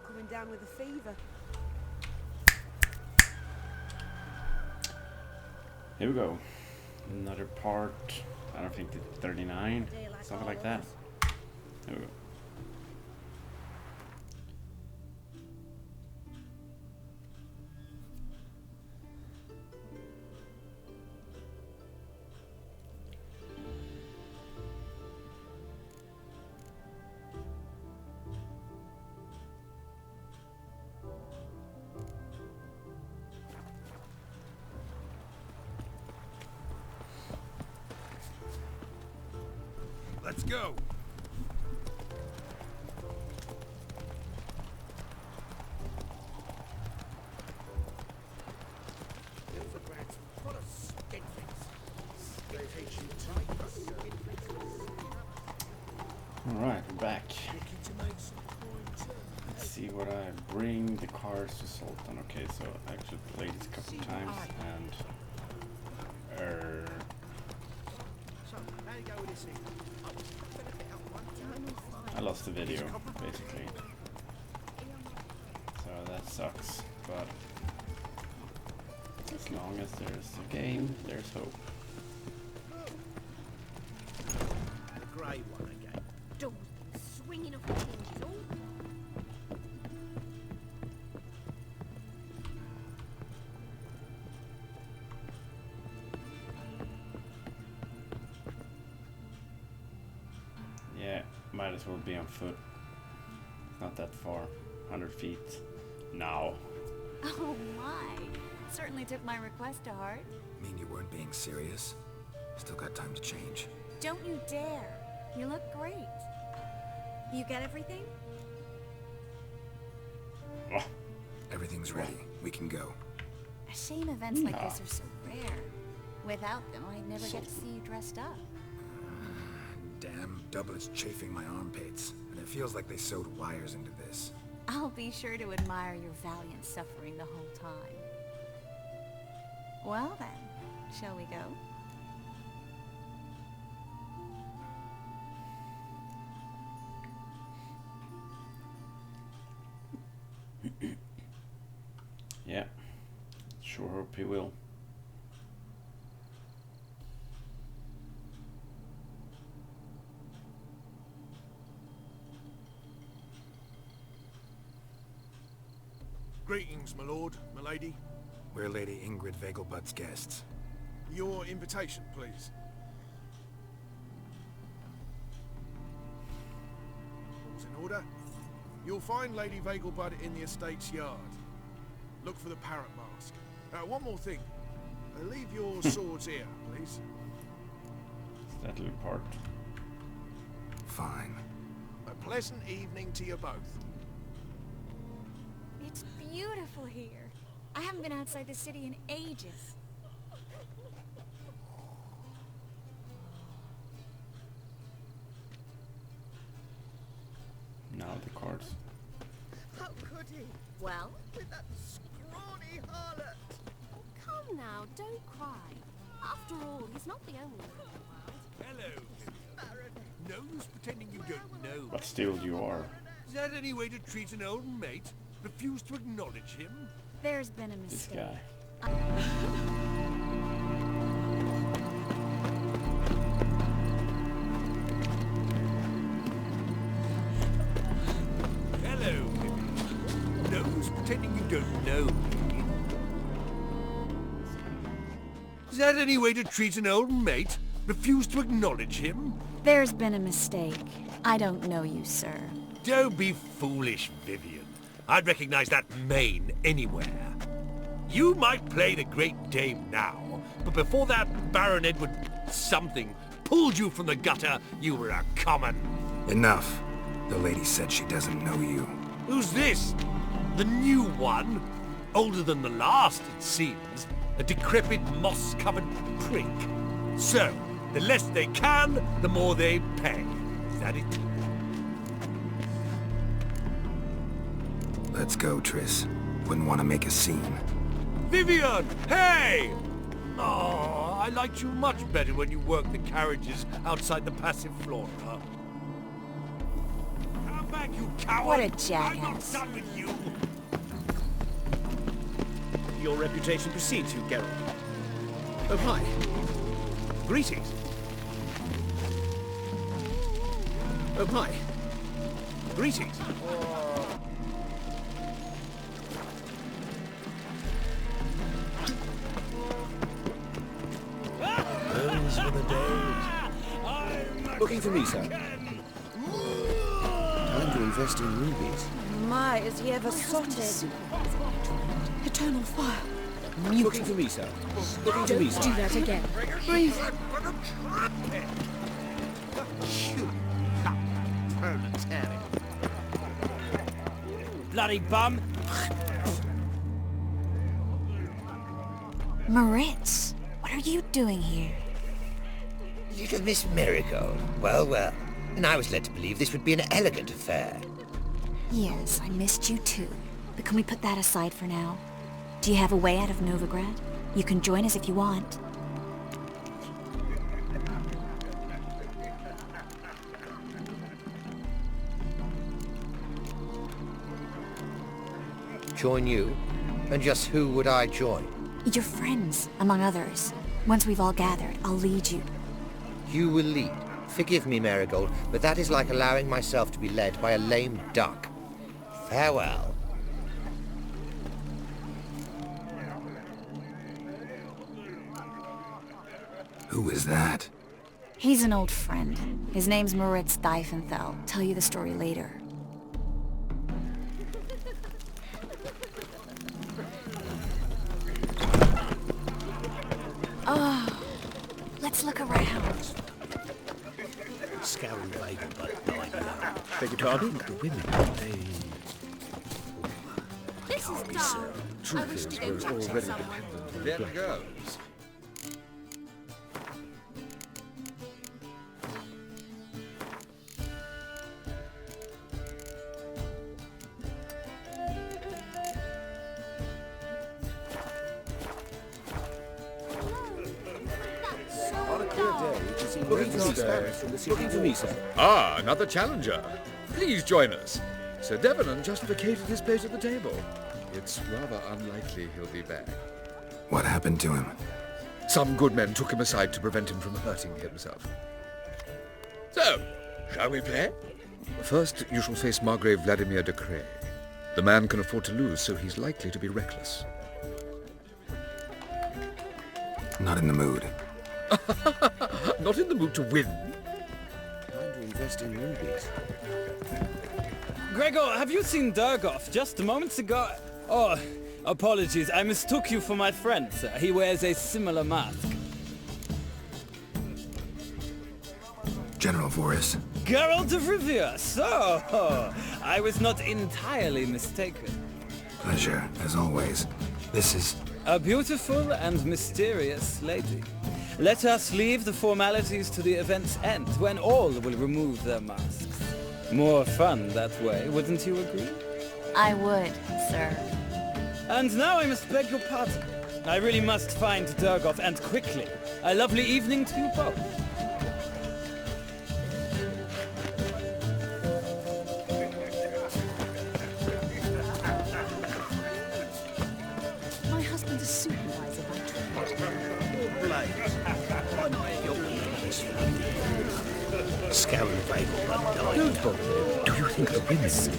coming down with a fever. Here we go. Another part. I don't think it's 39. Something like that. Here we go. Let's go. Alright, we're back. Let's see what I bring the cards to Sultan. Okay, so I actually played this a couple of times and I lost the video basically. So that sucks, but as long as there's a game, there's hope. The grey one again. Doors swinging off the hinges all. Yeah, might as well be on foot. It's not that far. 100 feet. Now. Oh my. Certainly took my request to heart. Mean you weren't being serious? Still got time to change. Don't you dare. You look great. You get everything? Oh, Everything's ready. We can go. A shame events like Yeah. this are so rare. Without them, I'd never get to see you dressed up. Damn doublet's chafing my armpits, and it feels like they sewed wires into this. I'll be sure to admire your valiant suffering the whole time. Well then, shall we go? yeah. Sure hope he will. Greetings, my lord, my lady. We're Lady Ingrid Vegelbud's guests. Your invitation, please. All's in order. You'll find Lady Vegelbud in the estate's yard. Look for the parrot mask. One more thing. Leave your swords here, please. It's that little part. Fine. A pleasant evening to you both. It's beautiful here. I haven't been outside the city in ages. Now the cards. How could he? Well? With that scrawny harlot. Come now, don't cry. After all, he's not the only one in the world. Hello. No use pretending you don't know. But still you are. Is that any way to treat an old mate? Refuse to acknowledge him? There's been a This mistake. guy. Hello, Pippi. No use pretending you don't know me. Is that any way to treat an old mate? Refuse to acknowledge him? There's been a mistake. I don't know you, sir. Don't be foolish, Vivian. I'd recognize that mane anywhere. You might play the great dame now, but before that Baron Edward something pulled you from the gutter, you were a common. Enough. The lady said she doesn't know you. Who's this? The new one? Older than the last, it seems. A decrepit, moss-covered prick. So, the less they can, the more they pay. Is that it? Let's go, Triss. Wouldn't want to make a scene. Vivian! Hey! Oh, I liked you much better when you worked the carriages outside the passive flora. Come back! bag, you coward! What a I'm not jackass. done with you! Your reputation precedes you, Geralt. Oh, hi. Greetings. Oh, hi. Greetings. Those were the days. Looking for me, sir. Time to invest in rubies. My, is he ever sotted? Eternal fire. Looking for me, sir. Looking for me, sir. Do that again. Breathe. Bloody bum! Moritz, what are you doing here? Little Miss Marigold. Well, well. And I was led to believe this would be an elegant affair. Yes, I missed you too. But can we put that aside for now? Do you have a way out of Novigrad? You can join us if you want. Join you? And just who would I join? Your friends, among others. Once we've all gathered, I'll lead you. You will lead. Forgive me, Marigold, but that is like allowing myself to be led by a lame duck. Farewell. Who is that? He's an old friend. His name's Moritz Diefenthal. Tell you the story later. Oh, let's look around. Scouring bagel, but Beg your pardon? the women, they... This is dull. I wish to go touch it somewhere. There goes. Looking for me, sir. Ah, another challenger. Please join us. Sir Devenant just vacated his place at the table. It's rather unlikely he'll be back. What happened to him? Some good men took him aside to prevent him from hurting himself. So, shall we play? First, you shall face Margrave Vladimir de Cray. The man can afford to lose, so he's likely to be reckless. Not in the mood. Not in the mood to win. Time to invest in rubies. Gregor, have you seen Durgoff just moments ago? Oh, apologies. I mistook you for my friend, sir. He wears a similar mask. General Voris. Geralt of Rivia. So, I was not entirely mistaken. Pleasure, as always. This is... A beautiful and mysterious lady. Let us leave the formalities to the event's end, when all will remove their masks. More fun that way, wouldn't you agree? I would, sir. And now I must beg your pardon. I really must find Durgoff, and quickly. A lovely evening to you both. My husband's a supervisor by trade. Scouring bagel, but Don't bother. do you think the women visit?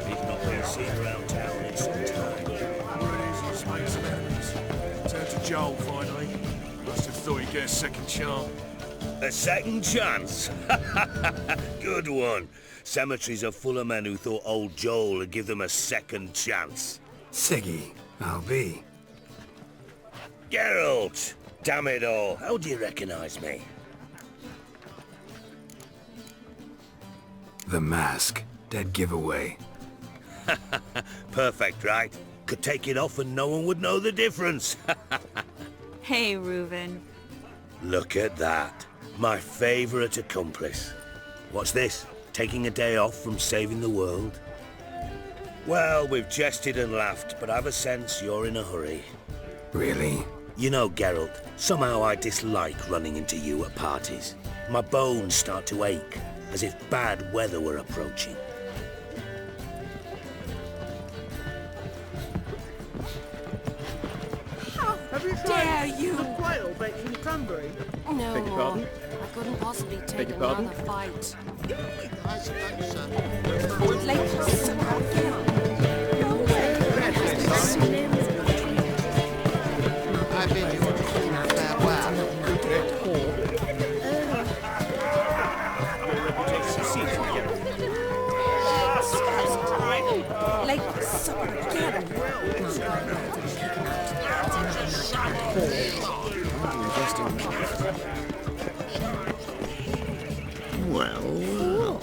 We've not been seen around town in some time. Make some enemies. Turn to Joel, finally. Must have thought he'd get a second chance. A second chance? Good one. Cemeteries are full of men who thought old Joel would give them a second chance. Siggy. I'll be. Geralt! Damn it all, how do you recognize me? The mask. Dead giveaway. Perfect, right? Could take it off and no one would know the difference. Hey, Reuven. Look at that. My favorite accomplice. What's this? Taking a day off from saving the world? Well, we've jested and laughed, but I've a sense you're in a hurry. Really? You know, Geralt, somehow I dislike running into you at parties. My bones start to ache, as if bad weather were approaching. How dare you! Quail baked in cranberry. No Beg your more. pardon? I couldn't possibly take Beg your pardon? another fight. I bid you farewell. Well.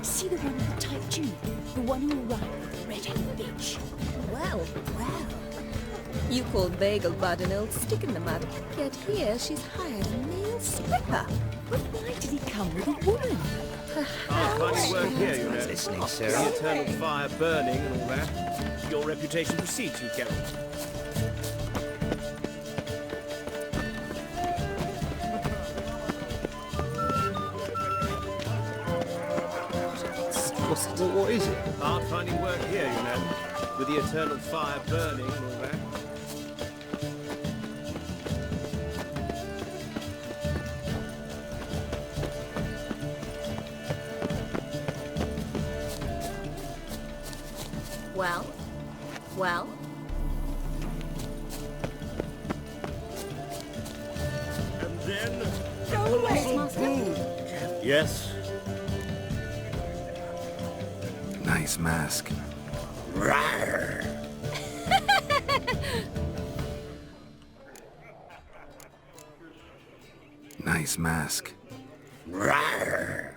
See the one with the tight tunic? The one who arrived with the red-headed bitch. Well. You called Bagel Bud an old stick in the mud, yet here she's hired a male stripper. But why did he come with a woman? Finding work here, you know. Listening, The Sarah. eternal fire burning and all that. Your reputation precedes you, Geralt. What is it? Hard finding work here, you know. With the eternal fire burning and all that. Well? And then a colossal boom. Yes. Nice mask. Rawr! Nice mask. Rawr!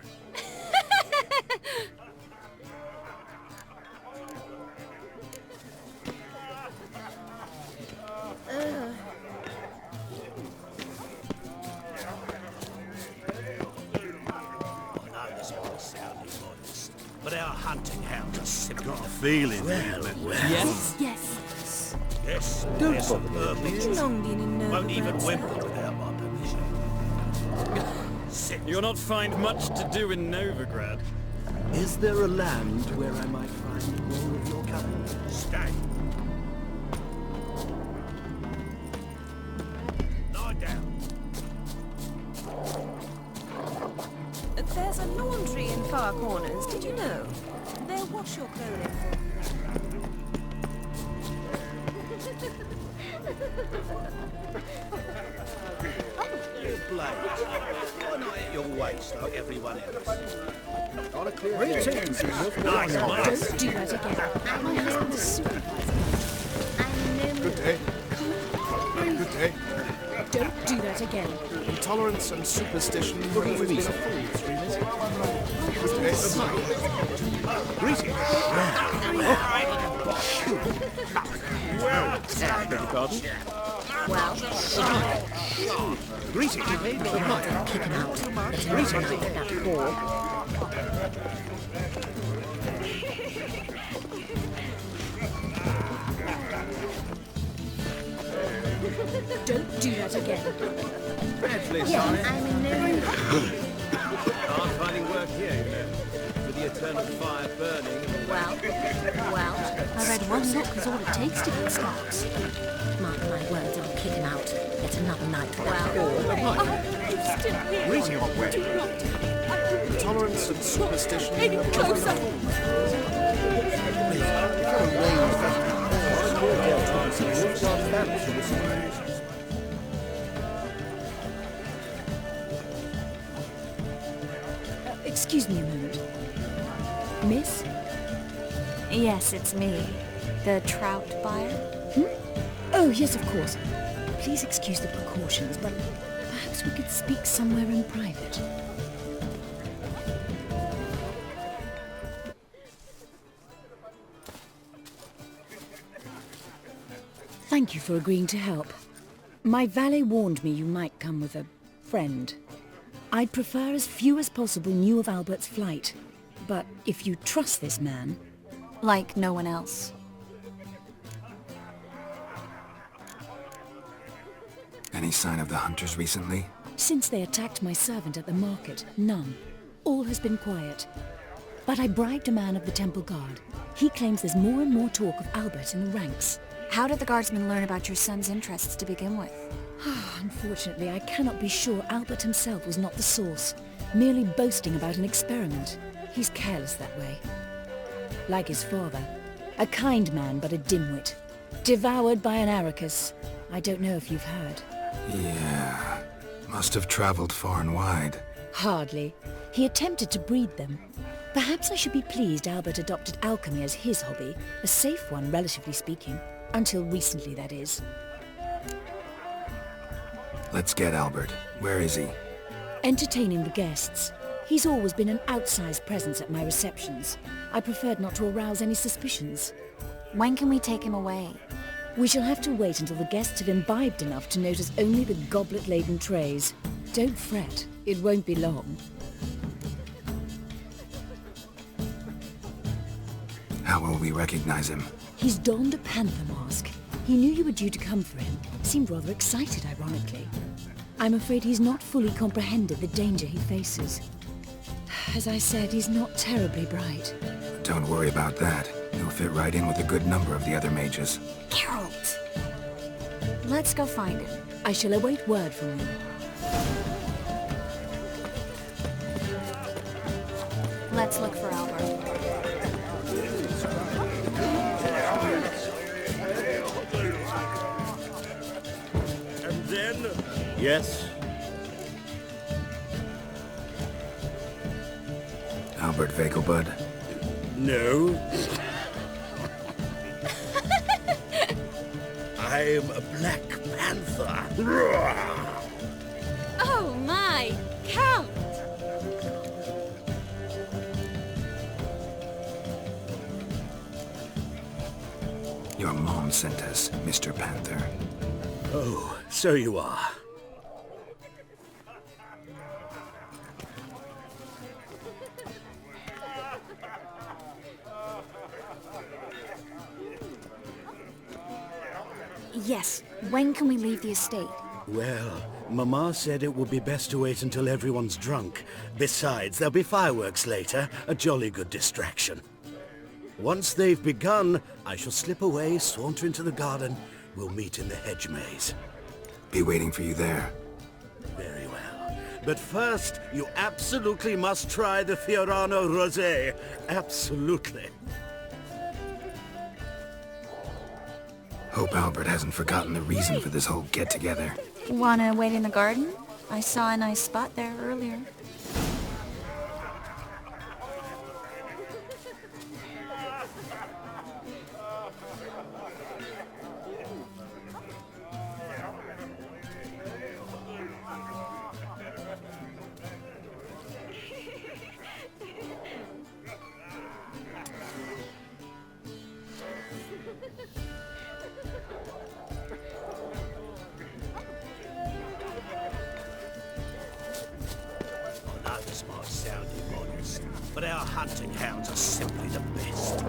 But our hunting hounds are simply got a feeling. Yes? Yes. Don't yes, bother perfect. Long been in Novigrad. Won't even whimper without my permission. Sit. You'll not find much to do in Novigrad. Is there a land where I might find more of your kind? Stay. Lie down. There's a laundry in far corners, did you know? They'll wash your clothing for you. You blade. Why not at your waist like everyone else? Greetings, Nice mask. Don't do that again. My husband's a supervisor. Good day. Good day. Don't do that again. Intolerance and superstition have always been a fool's remit. Good day. Greetings. Well, Greetings. kick him out. Greetings. That whore. Don't do that again. I'm in Novigrad. Hard finding work here, you know. With the eternal fire burning and all that. Well, I read one look is all it takes to get Scots. mark my words, I'll kick him out. Yet another night with that whore. Intolerance and superstition. Closer! Excuse me a moment. Miss? Yes, it's me. The trout buyer? Oh, yes, of course. Please excuse the precautions, but perhaps we could speak somewhere in private. Thank you for agreeing to help. My valet warned me you might come with a friend. I'd prefer as few as possible knew of Albert's flight. But if you trust this man... Like no one else. Any sign of the hunters recently? Since they attacked my servant at the market, none. All has been quiet. But I bribed a man of the Temple Guard. He claims there's more and more talk of Albert in the ranks. How did the guardsmen learn about your son's interests to begin with? Unfortunately, I cannot be sure Albert himself was not the source, merely boasting about an experiment. He's careless that way. Like his father. A kind man, but a dimwit. Devoured by an Arrakis. I don't know if you've heard. Yeah. Must have traveled far and wide. Hardly. He attempted to breed them. Perhaps I should be pleased Albert adopted alchemy as his hobby. A safe one, relatively speaking. Until recently, that is. Let's get Albert. Where is he? Entertaining the guests. He's always been an outsized presence at my receptions. I preferred not to arouse any suspicions. When can we take him away? We shall have to wait until the guests have imbibed enough to notice only the goblet-laden trays. Don't fret, it won't be long. How will we recognize him? He's donned a panther mask. He knew you were due to come for him. Seemed rather excited, ironically. I'm afraid he's not fully comprehended the danger he faces. As I said, he's not terribly bright. Don't worry about that. He'll fit right in with a good number of the other mages. Geralt! Let's go find him. I shall await word from you. Let's look for Albert. And then... Yes? Albert Vegelbud? No. I'm a Black Panther. Oh my, Count! Your mom sent us, Mr. Panther. Oh, so you are. Yes. When can we leave the estate? Well, Mama said it would be best to wait until everyone's drunk. Besides, there'll be fireworks later, a jolly good distraction. Once they've begun, I shall slip away, saunter into the garden. We'll meet in the hedge maze. Be waiting for you there. Very well. But first, you absolutely must try the Fiorano Rosé. Absolutely. Hope Albert hasn't forgotten the reason for this whole get-together. Wanna wait in the garden? I saw a nice spot there earlier. Others might sound immodest, but our hunting hounds are simply the best.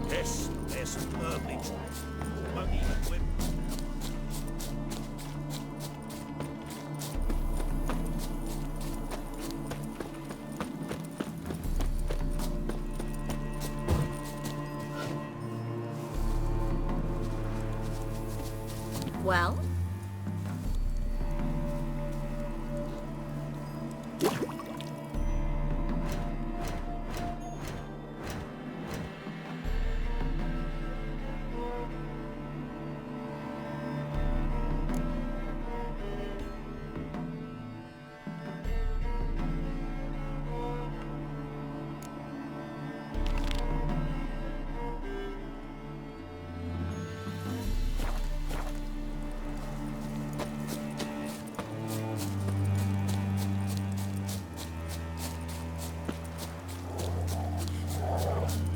Yes, they're superbly trained. Won't even whip. Well?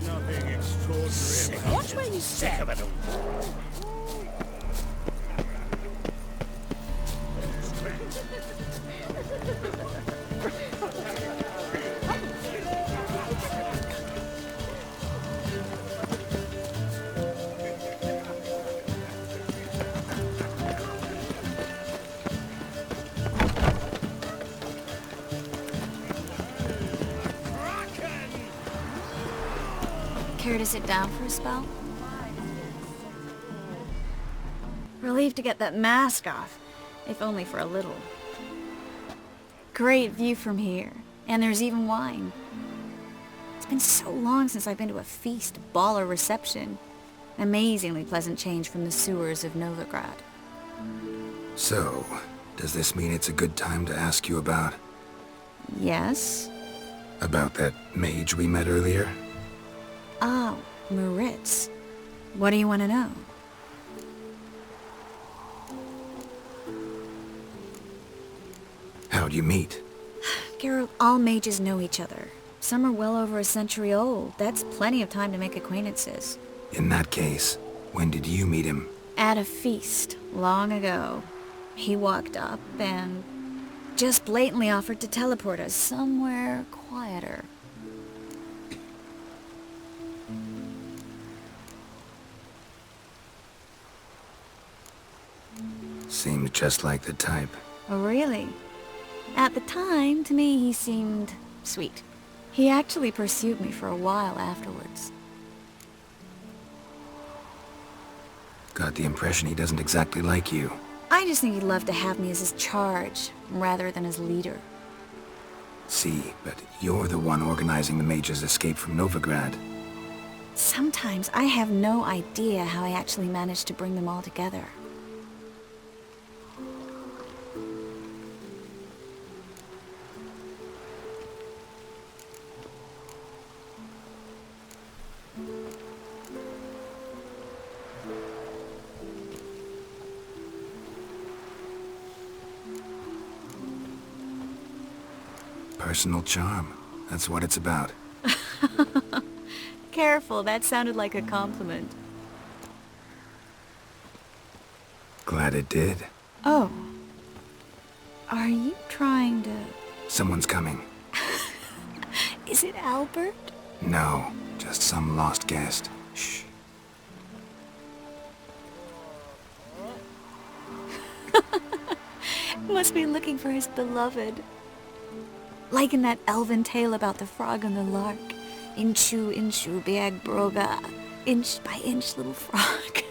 Nothing extraordinary. Watch where you Sick of it all. Here to sit down for a spell? Relieved to get that mask off, if only for a little. Great view from here, and there's even wine. It's been so long since I've been to a feast, ball, or reception. Amazingly pleasant change from the sewers of Novigrad. So, does this mean it's a good time to ask you about... Yes? About that mage we met earlier? Oh, Maritz. What do you want to know? How'd you meet? Geralt, all mages know each other. Some are well over a century old. That's plenty of time to make acquaintances. In that case, when did you meet him? At a feast, long ago. He walked up and just blatantly offered to teleport us somewhere quieter. Seemed just like the type. Oh, really? At the time, to me, he seemed sweet. He actually pursued me for a while afterwards. Got the impression he doesn't exactly like you. I just think he'd love to have me as his charge, rather than his leader. See, but you're the one organizing the mage's escape from Novigrad. Sometimes I have no idea how I actually managed to bring them all together. Personal charm. That's what it's about. Careful, that sounded like a compliment. Glad it did. Oh. Are you trying to... Someone's coming. Is it Albert? No, just some lost guest. Shh. Must be looking for his beloved. Like in that elven tale about the frog and the lark. Inchu, inchu, biag broga. Inch by inch, little frog.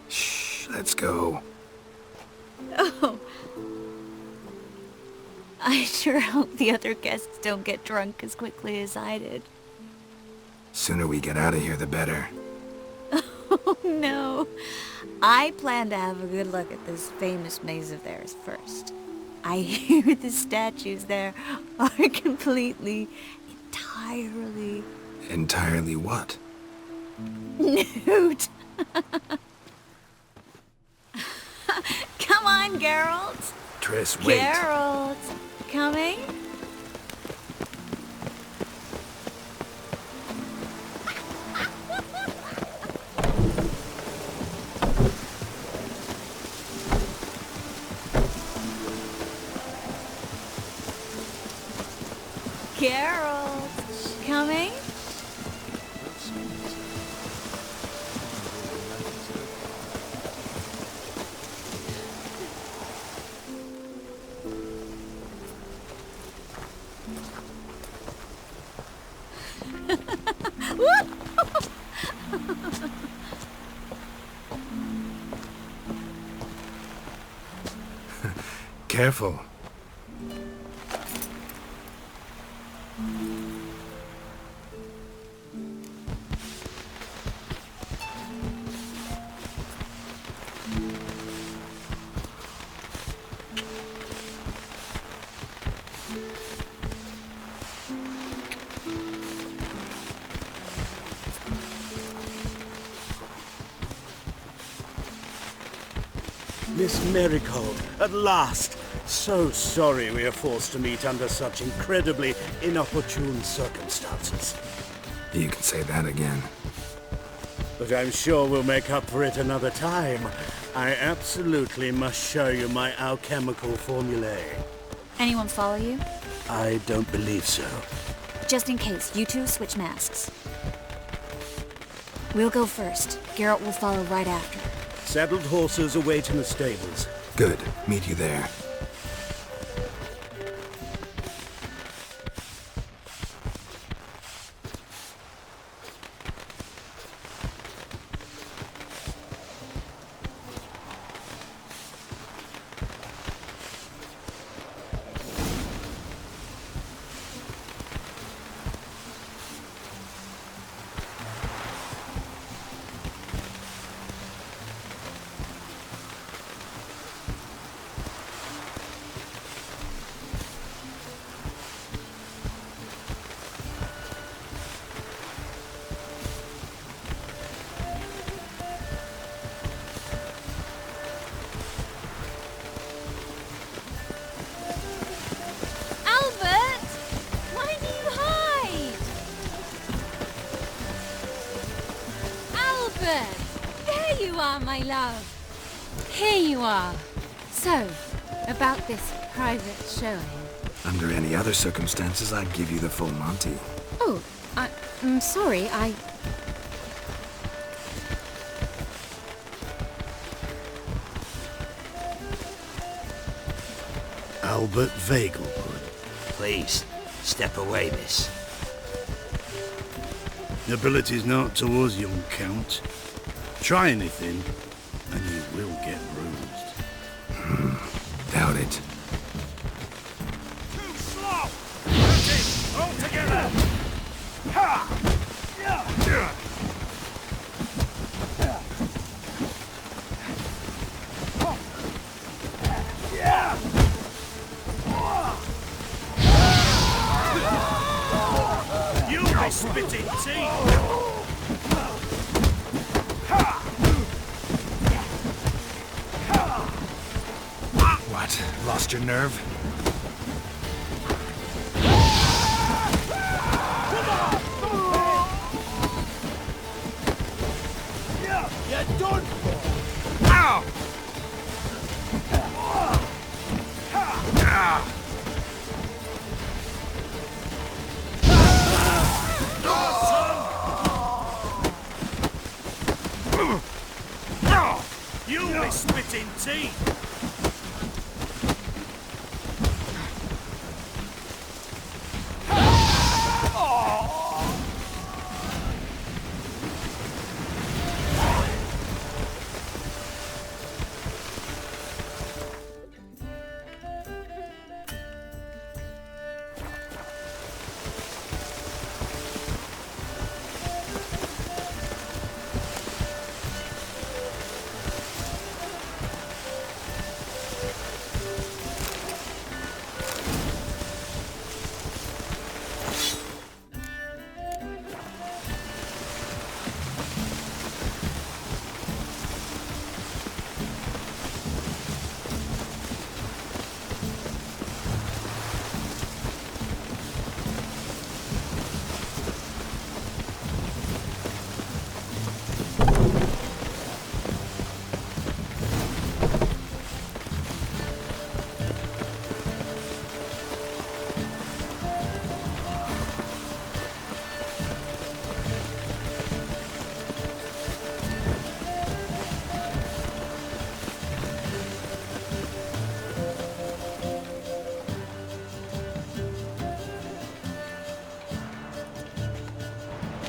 Shh, let's go. Oh. I sure hope the other guests don't get drunk as quickly as I did. Sooner we get out of here, the better. Oh, no. I plan to have a good look at this famous maze of theirs first. I hear the statues there are completely, entirely... Entirely what? Nude. Come on, Geralt. Triss, wait. Geralt, coming? Geralt, coming? Careful. Miss Marigold, at last! So sorry we are forced to meet under such incredibly inopportune circumstances. You can say that again. But I'm sure we'll make up for it another time. I absolutely must show you my alchemical formulae. Anyone follow you? I don't believe so. Just in case, you two switch masks. We'll go first. Geralt will follow right after. Saddled horses await in the stables. Good. Meet you there. my love. Here you are. So, about this private showing. Under any other circumstances, I'd give you the full Monty. Oh, I'm sorry, Albert Vegelbud. Please, step away, miss. Nobility's not towards young Count. Try anything, and you will get bruised. Doubt it. Too slow! All together! Ha! You may spit in tea! What? Lost your nerve? You're done for! Ow! You may spit in tea!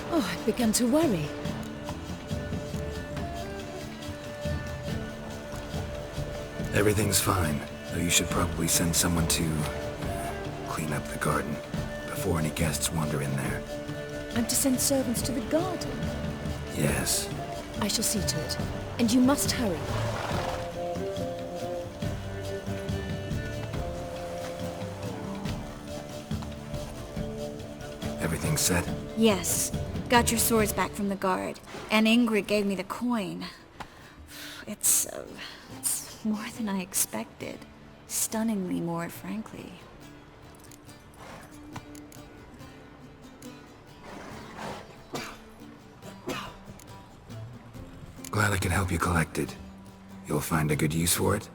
Oh, I've begun to worry. Everything's fine, though you should probably send someone to clean up the garden before any guests wander in there. I'm to send servants to the garden? Yes. I shall see to it. And you must hurry. Everything set? Yes. Got your swords back from the guard. And Ingrid gave me the coin. It's more than I expected. Stunningly more, frankly. Glad I can help you collect it. You'll find a good use for it?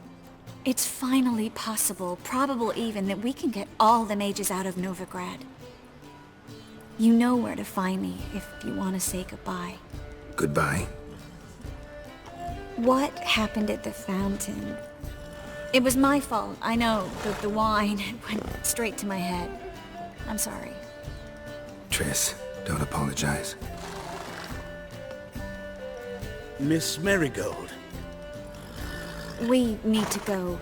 It's finally possible, probable even, that we can get all the mages out of Novigrad. You know where to find me if you want to say goodbye. Goodbye? What happened at the fountain? It was my fault, I know. The wine went straight to my head. I'm sorry. Triss, don't apologize. Miss Marigold. We need to go.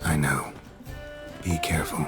I know. Be careful.